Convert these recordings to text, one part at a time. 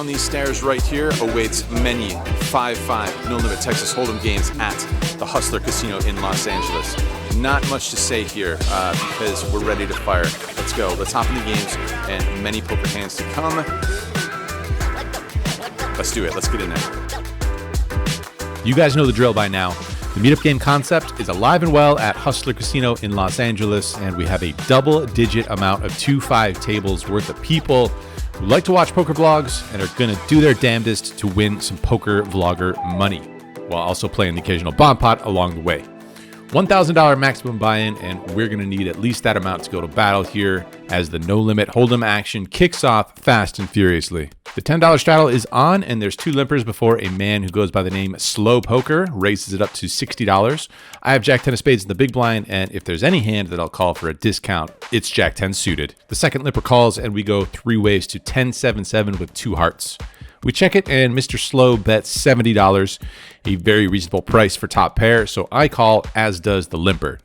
these stairs right here awaits many 5-5 no-limit Texas Hold'em games at the Hustler Casino in Los Angeles. Not much to say here because we're ready to fire. Let's go. Let's hop in the games and many poker hands to come. Let's do it. Let's get in there. You guys know the drill by now. The meetup game concept is alive and well at Hustler Casino in Los Angeles, and we have a double-digit amount of 2-5 tables worth of people who like to watch poker vlogs and are going to do their damnedest to win some poker vlogger money, while also playing the occasional bomb pot along the way. $1,000 maximum buy-in, and we're going to need at least that amount to go to battle here as the no-limit hold'em action kicks off fast and furiously. The $10 straddle is on, and there's 2 limpers before a man who goes by the name Slow Poker raises it up to $60. I have Jack 10 of spades in the big blind, and if there's any hand that I'll call for a discount, it's Jack 10 suited. The second limper calls, and we go 3 ways to 10-7-7 with 2 hearts. We check it, and Mr. Slow bets $70, a very reasonable price for top pair, so I call, as does the limper.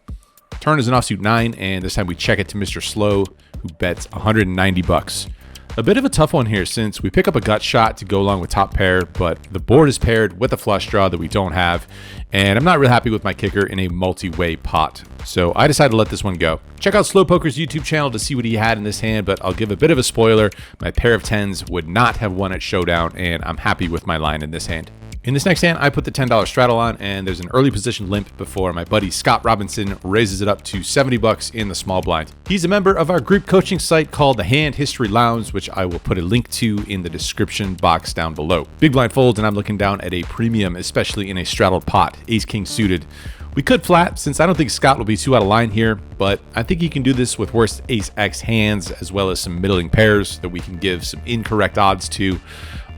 Turn is an offsuit 9, and this time we check it to Mr. Slow, who bets $190. A bit of a tough one here since we pick up a gut shot to go along with top pair, but the board is paired with a flush draw that we don't have, and I'm not real happy with my kicker in a multi-way pot. So I decided to let this one go. Check out Slow Poker's YouTube channel to see what he had in this hand, but I'll give a bit of a spoiler. My pair of 10s would not have won at Showdown, and I'm happy with my line in this hand. In this next hand, I put the $10 straddle on, and there's an early position limp before my buddy Scott Robinson raises it up to $70 in the small blind. He's a member of our group coaching site called the Hand History Lounge, which I will put a link to in the description box down below. Big blind folds, and I'm looking down at a premium, especially in a straddled pot, ace-king suited. We could flat, since I don't think Scott will be too out of line here, but I think he can do this with worse ace-x hands, as well as some middling pairs that we can give some incorrect odds to.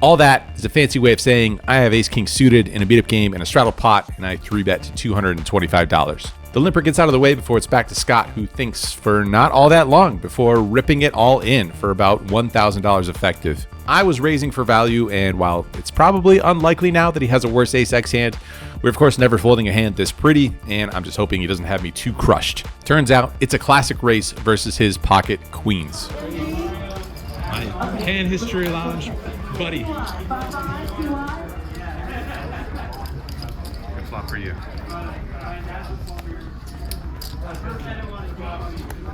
All that is a fancy way of saying I have ace-king suited in a beat-up game in a straddle pot, and I 3-bet to $225. The limper gets out of the way before it's back to Scott, who thinks for not all that long before ripping it all in for about $1,000 effective. I was raising for value, and while it's probably unlikely now that he has a worse ace-x hand, we're of course never folding a hand this pretty, and I'm just hoping he doesn't have me too crushed. Turns out it's a classic race versus his pocket queens. My Hand History Lounge buddy. Good flop for you.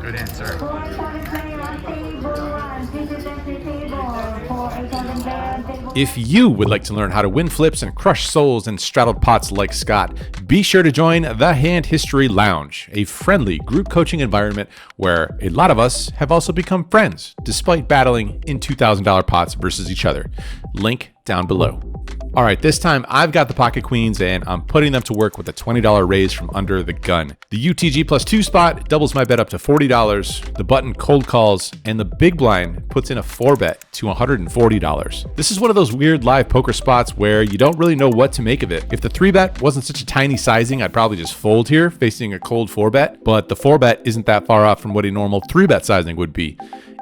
Good answer. If you would like to learn how to win flips and crush souls in straddled pots like Scott, be sure to join the Hand History Lounge, a friendly group coaching environment where a lot of us have also become friends, despite battling in $2,000 pots versus each other. Link down below. All right, this time I've got the pocket queens, and I'm putting them to work with a $20 raise from under the gun. The UTG +2 spot doubles my bet up to $40. The button cold calls, and the big blind puts in a 4-bet to $140. This is one of those weird live poker spots where you don't really know what to make of it. If the 3-bet wasn't such a tiny sizing, I'd probably just fold here facing a cold 4-bet, but the 4-bet isn't that far off from what a normal 3-bet sizing would be.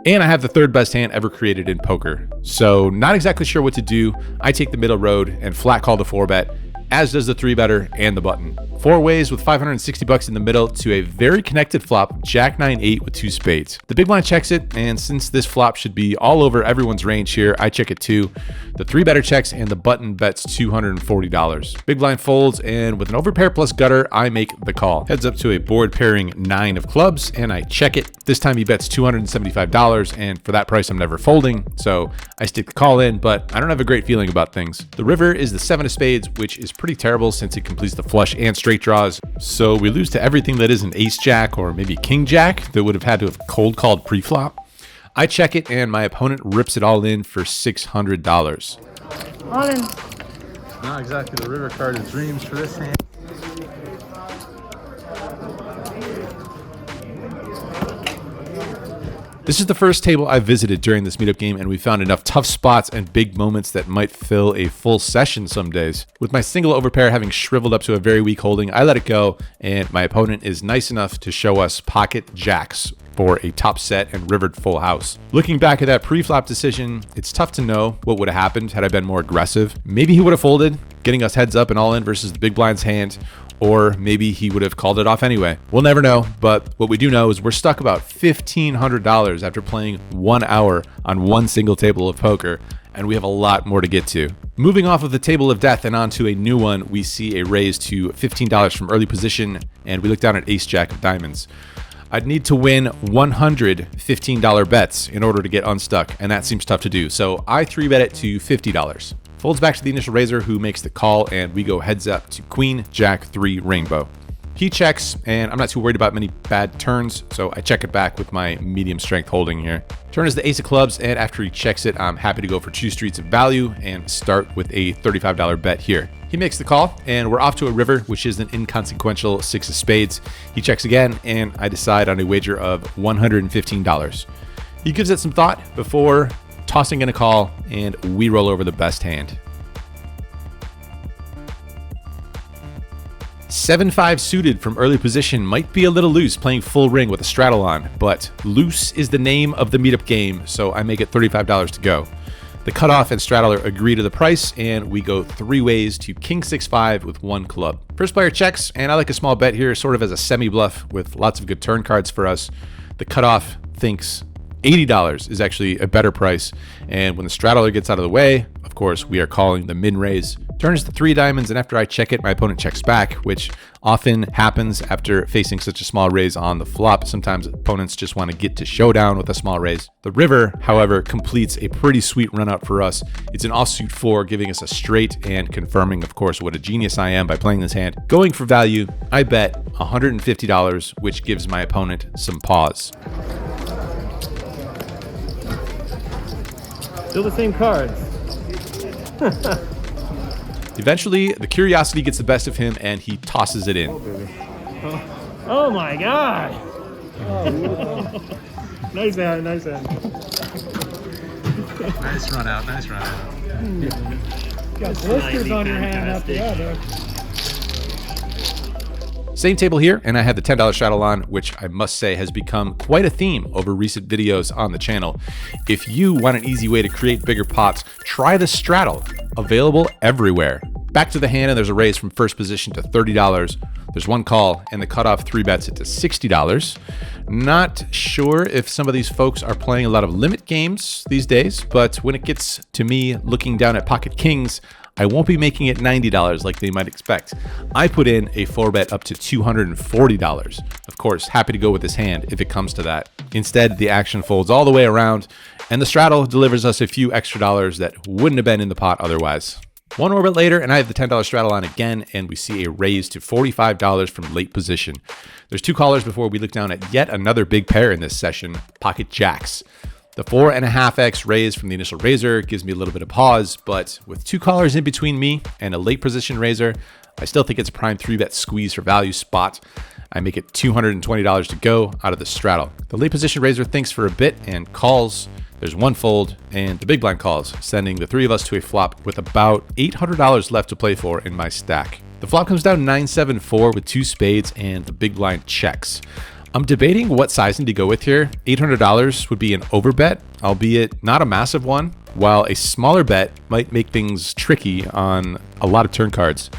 And I have the 3rd best hand ever created in poker. So not exactly sure what to do. I take the middle road and flat call the 4-bet, as does the 3-better and the button. 4 ways with $560 in the middle to a very connected flop, Jack 9-8 with 2 spades. The big blind checks it, and since this flop should be all over everyone's range here, I check it too. The 3-better checks, and the button bets $240. Big blind folds, and with an overpair plus gutter, I make the call. Heads up to a board pairing 9 of clubs, and I check it. This time he bets $275, and for that price I'm never folding, so I stick the call in, but I don't have a great feeling about things. The river is the 7 of spades, which is pretty terrible since it completes the flush and straight draws, so we lose to everything that isn't ace jack or maybe king jack that would have had to have cold called pre-flop. I check it, and my opponent rips it all in for $600. All in. Not exactly the river card of dreams for this hand. This is the first table I visited during this meetup game, and we found enough tough spots and big moments that might fill a full session some days. With my single overpair having shriveled up to a very weak holding, I let it go, and my opponent is nice enough to show us pocket jacks for a top set and rivered full house. Looking back at that pre-flop decision, it's tough to know what would have happened had I been more aggressive. Maybe he would have folded, getting us heads up and all in versus the big blind's hand, or maybe he would have called it off anyway. We'll never know, but what we do know is we're stuck about $1,500 after playing 1 hour on one single table of poker, and we have a lot more to get to. Moving off of the table of death and onto a new one, we see a raise to $15 from early position, and we look down at ace jack of diamonds. I'd need to win 100 $15 bets in order to get unstuck, and that seems tough to do, so I 3-bet it to $50. Folds back to the initial raiser, who makes the call, and we go heads up to queen, jack, 3, rainbow. He checks, and I'm not too worried about many bad turns, so I check it back with my medium strength holding here. Turn is the ace of clubs, and after he checks it, I'm happy to go for 2 streets of value and start with a $35 bet here. He makes the call, and we're off to a river, which is an inconsequential 6 of spades. He checks again, and I decide on a wager of $115. He gives it some thought before tossing in a call, and we roll over the best hand. 7-5 suited from early position might be a little loose playing full ring with a straddle on, but loose is the name of the meetup game, so I make it $35 to go. The cutoff and straddler agree to the price, and we go 3 ways to king 6-5 with 1 club. First player checks, and I like a small bet here, sort of as a semi-bluff with lots of good turn cards for us. The cutoff thinks $80 is actually a better price, and when the straddler gets out of the way, of course, we are calling the min raise. Turns to 3 diamonds, and after I check it, my opponent checks back, which often happens after facing such a small raise on the flop. Sometimes opponents just want to get to showdown with a small raise. The river, however, completes a pretty sweet run out for us. It's an offsuit 4, giving us a straight and confirming, of course, what a genius I am by playing this hand. Going for value, I bet $150, which gives my opponent some pause. Still the same cards. Eventually, the curiosity gets the best of him, and he tosses it in. Oh my god! Nice hand, nice hand. Nice run out, nice run out. Got blisters on your hand after that. Same table here, and I have the $10 straddle on, which I must say has become quite a theme over recent videos on the channel. If you want an easy way to create bigger pots, try the straddle, available everywhere. Back to the hand, and there's a raise from first position to $30. There's 1 call, and the cutoff 3-bets it to $60. Not sure if some of these folks are playing a lot of limit games these days, but when it gets to me looking down at pocket kings, I won't be making it $90 like they might expect. I put in a 4-bet up to $240. Of course, happy to go with this hand if it comes to that. Instead, the action folds all the way around, and the straddle delivers us a few extra dollars that wouldn't have been in the pot otherwise. 1 orbit later, and I have the $10 straddle on again, and we see a raise to $45 from late position. There's 2 callers before we look down at yet another big pair in this session, pocket jacks. The 4.5x raise from the initial raiser gives me a little bit of pause, but with 2 callers in between me and a late position raiser, I still think it's a prime 3-bet squeeze for value spot. I make it $220 to go out of the straddle. The late position raiser thinks for a bit and calls. There's 1 fold, and the big blind calls, sending the 3 of us to a flop with about $800 left to play for in my stack. The flop comes down 9-7-4 with 2 spades, and the big blind checks. I'm debating what sizing to go with here. $800 would be an overbet, albeit not a massive one, while a smaller bet might make things tricky on a lot of turn cards.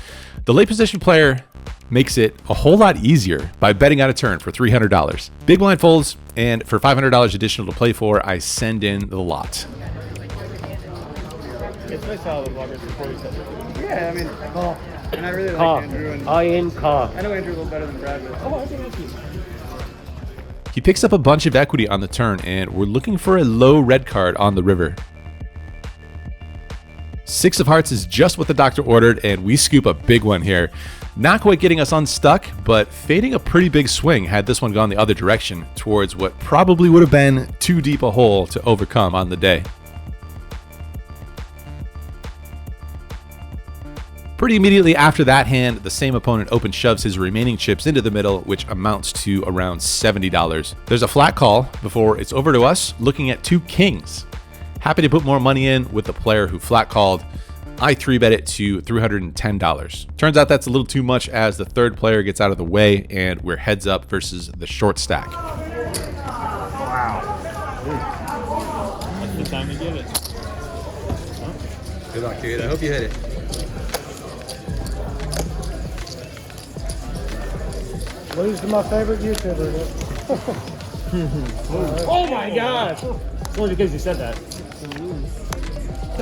The late position player makes it a whole lot easier by betting out a turn for $300. Big blind folds, and for $500 additional to play for, I send in the lot. It's nice how the vloggers before you said it. Yeah, I mean, call. And I really Call. like Andrew. And I in call. I know Andrew a little better than Brad, but Oh, I think that's easy. He picks up a bunch of equity on the turn, and we're looking for a low red card on the river. 6 of hearts is just what the doctor ordered, and we scoop a big one here. Not quite getting us unstuck, but fading a pretty big swing had this one gone the other direction, towards what probably would have been too deep a hole to overcome on the day. Pretty immediately after that hand, the same opponent open shoves his remaining chips into the middle, which amounts to around $70. There's a flat call before it's over to us, looking at 2 kings. Happy to put more money in with the player who flat called. I 3-bet it to $310. Turns out that's a little too much as the 3rd player gets out of the way, and we're heads up versus the short stack. Wow. That's the time to give it. good luck, dude. I hope you hit it. Lose to my favorite YouTuber. Oh my god! It's only because you said that.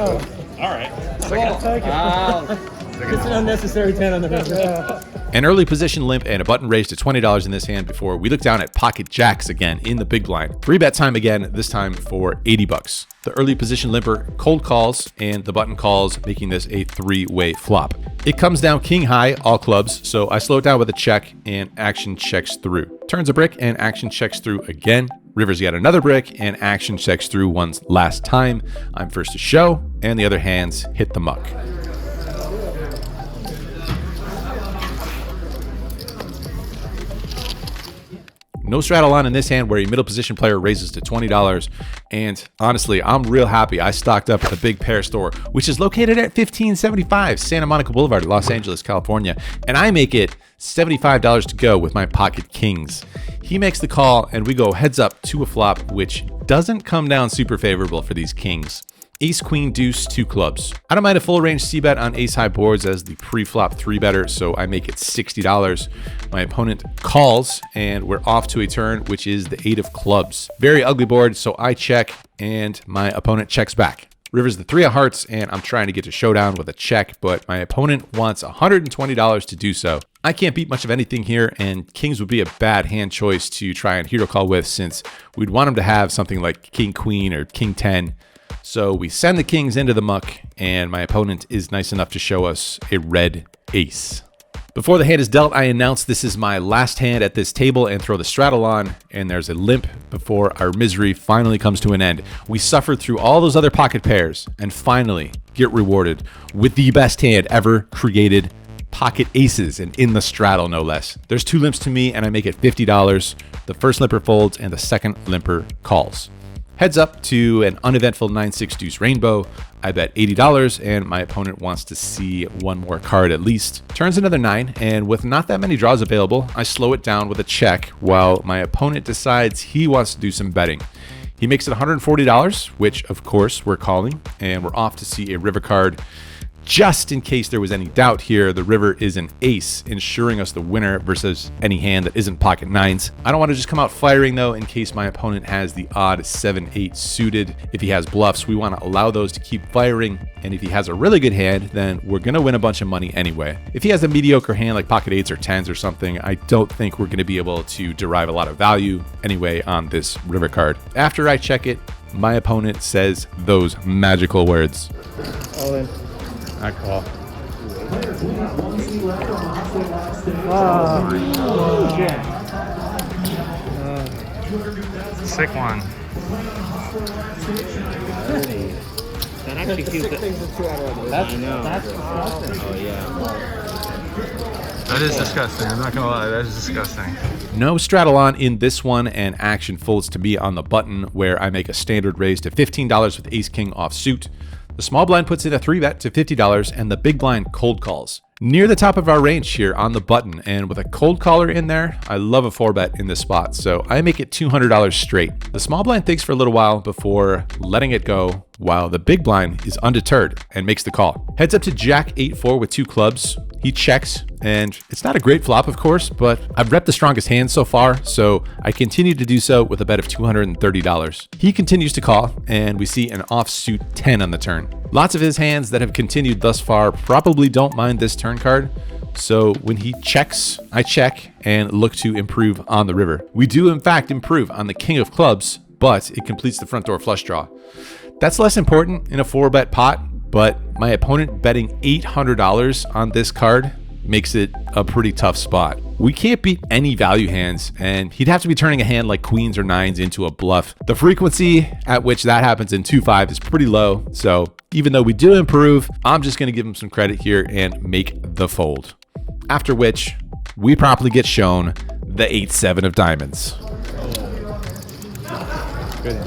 Oh, All right. I'll take it. Just an unnecessary 10 on the river. An early position limp and a button raised to $20 in this hand before we look down at pocket jacks again in the big blind. 3-bet time again, this time for 80 bucks. The early position limper cold calls and the button calls, making this a 3-way flop. It comes down king high, all clubs, so I slow it down with a check and action checks through. Turns a brick and action checks through again. River's got another brick and action checks through one last time. I'm first to show and the other hands hit the muck. No straddle on in this hand where a middle position player raises to $20. And honestly, I'm real happy I stocked up at the Big Pair store, which is located at 1575 Santa Monica Boulevard, Los Angeles, California. And I make it $75 to go with my pocket kings. He makes the call and we go heads up to a flop, which doesn't come down super favorable for these kings. Ace, queen, deuce, 2 clubs. I don't mind a full range c-bet on ace high boards as the pre-flop 3-better, so I make it $60. My opponent calls, and we're off to a turn, which is the 8 of clubs. Very ugly board, so I check, and my opponent checks back. River's the 3 of hearts, and I'm trying to get to showdown with a check, but my opponent wants $120 to do so. I can't beat much of anything here, and kings would be a bad hand choice to try and hero call with, since we'd want him to have something like king queen or king 10. So we send the kings into the muck, and my opponent is nice enough to show us a red ace. Before the hand is dealt, I announce this is my last hand at this table and throw the straddle on, and there's a limp before our misery finally comes to an end. We suffered through all those other pocket pairs and finally get rewarded with the best hand ever created, pocket aces, and in the straddle no less. There's 2 limps to me and I make it $50. The first limper folds and the second limper calls. Heads up to an uneventful 9-6 deuce rainbow. I bet $80 and my opponent wants to see one more card at least. Turns another 9 and with not that many draws available, I slow it down with a check while my opponent decides he wants to do some betting. He makes it $140, which of course we're calling, and we're off to see a river card. Just in case there was any doubt here, the river is an ace, ensuring us the winner versus any hand that isn't pocket 9s. I don't want to just come out firing though, in case my opponent has the odd 7-8 suited. If he has bluffs, we want to allow those to keep firing. And if he has a really good hand, then we're going to win a bunch of money anyway. If he has a mediocre hand like pocket 8s or 10s or something, I don't think we're going to be able to derive a lot of value anyway on this river card. After I check it, my opponent says those magical words. All in. I call. Sick one. That actually keeps it. I know. Oh, yeah. That is disgusting. I'm not gonna lie, that is disgusting. No straddle on in this one, and action folds to me on the button where I make a standard raise to $15 with ace king off suit. The small blind puts in a 3-bet to $50 and the big blind cold calls. Near the top of our range here on the button, and with a cold caller in there, I love a 4-bet in this spot, so I make it $200 straight. The small blind thinks for a little while before letting it go, while the big blind is undeterred and makes the call. Heads up to jack 8-4 with 2 clubs. He checks, and it's not a great flop, of course, but I've repped the strongest hand so far, so I continue to do so with a bet of $230. He continues to call, and we see an offsuit 10 on the turn. Lots of his hands that have continued thus far probably don't mind this turn card, so when he checks, I check and look to improve on the river. We do in fact improve on the king of clubs, but it completes the front door flush draw. That's less important in a 4-bet pot, but my opponent betting $800 on this card makes it a pretty tough spot. We can't beat any value hands, and he'd have to be turning a hand like queens or 9s into a bluff. The frequency at which that happens in 2-5 is pretty low, so even though we do improve, I'm just going to give him some credit here and make the fold. After which, we promptly get shown the 8-7 of diamonds. Good.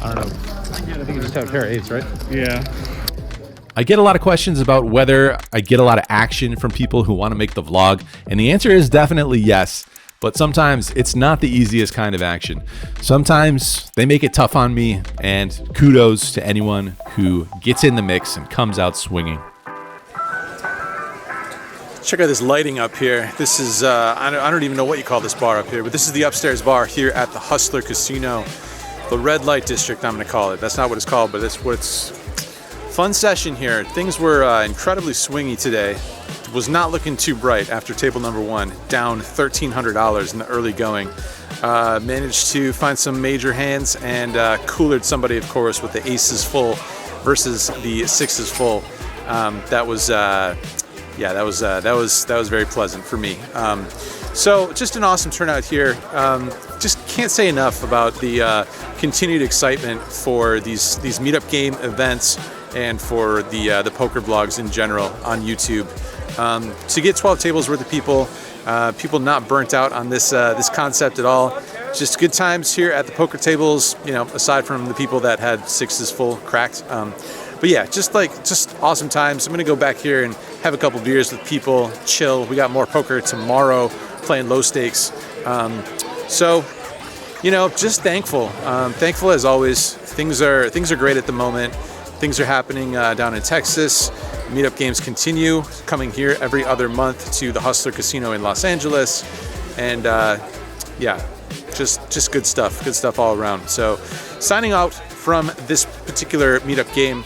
I don't know. I think you just have a pair of 8s, right? Yeah. I get a lot of questions about whether I get a lot of action from people who want to make the vlog, and the answer is definitely yes. But sometimes it's not the easiest kind of action. Sometimes they make it tough on me, and kudos to anyone who gets in the mix and comes out swinging. Check out this lighting up here. This is, I don't even know what you call this bar up here, but this is the upstairs bar here at the Hustler Casino. The red light district, I'm gonna call it. That's not what it's called, but that's what it's. Fun session here. Things were incredibly swingy today. It was not looking too bright after table number 1, down $1,300 in the early going. Managed to find some major hands and coolered somebody, of course, with the aces full versus the sixes full. That was very pleasant for me. So just an awesome turnout here. Just can't say enough about the continued excitement for these meetup game events and for the poker vlogs in general on YouTube. To get 12 tables worth of people not burnt out on this concept at all. Just good times here at the poker tables, you know, aside from the people that had sixes full cracked. But yeah, just awesome times. I'm gonna go back here and have a couple beers with people, chill. We got more poker tomorrow, playing low stakes. So, you know, just thankful. Thankful as always. Things are great at the moment. Things are happening down in Texas. Meetup games continue, coming here every other month to the Hustler Casino in Los Angeles. And yeah, just good stuff all around. So signing out from this particular meetup game.